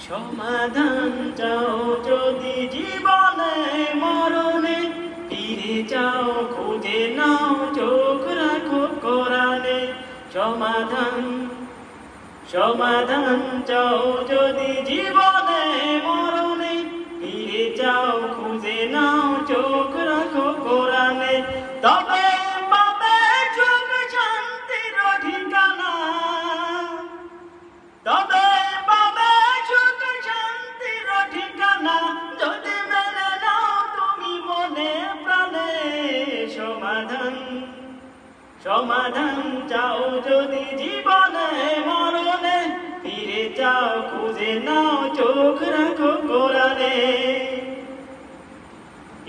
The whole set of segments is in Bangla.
সমাধান চাও যদি জীবনে মরণে, ফিরে যাও খুঁজে নাও চোখ রাখো কোরআনে। সমাধান চাও যদি জীবনে মরণে, ফিরে যাও খুঁজে নাও চোখ রাখো কোরআনে। তবে পাবে সুখ শান্তির ঠিকানা, তবে পাবে সুখ শান্তির ঠিকানা, যদি মেনে নাও তুমি মনে প্রাণে। সমাধান চাও যদি জীবনে মরণে, ফিরে যাও খুঁজে নাও চোখ রাখো কোরআনে।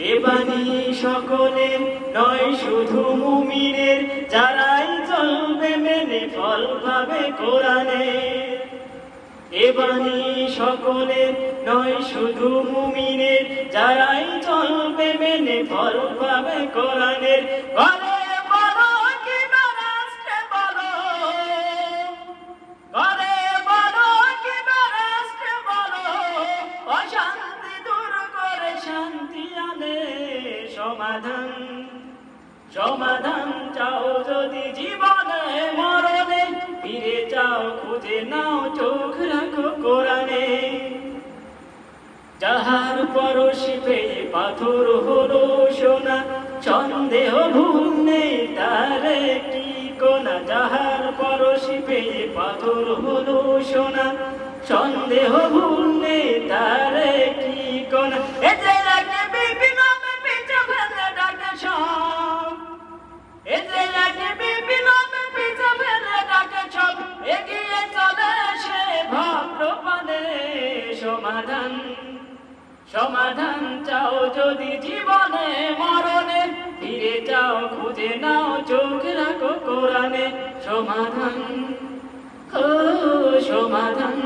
এ বাণী সকলের নয় শুধু মুমিনের, যারাই চলবে মেনে ফল পাবে কোরআনে। এ বাণী সকলের নয় শুধু মুমিনের, যারাই চলবে মেনে ফল পাবে কোরআনের। ঘরে বলো কিংবা রাষ্ট্রে বলো, ঘরে বলো কিংবা রাষ্ট্রে বলো, অশান্তি দূর করে শান্তি আনে। সমাধান চাও যদি জীবনে মরণে, ফিরে যাও খুঁজে নাও চোখ রাখো কোরআনে। যাহার পরশি পেয়ে পাথর হলো সোনা, সন্দেহ ভুল নেই তার কি কোনা। যাহার পরশি পেয়ে পাথর হলো সোনা, সন্দেহ ভুল নেই তার কি কোনা। এতে লাগে বিভিন্ন পিছু ফেলে ডাকে সব, এতে লাগে বিভিন্ন পিছু ফেলে ডাকে সব, এগিয়ে চলে সে ভদ্র পানে। সমাধান চাও যদি জীবনে মরণে, ফিরে যাও খুঁজে নাও চোখ রাখো কোরআনে। সমাধান ও সমাধান।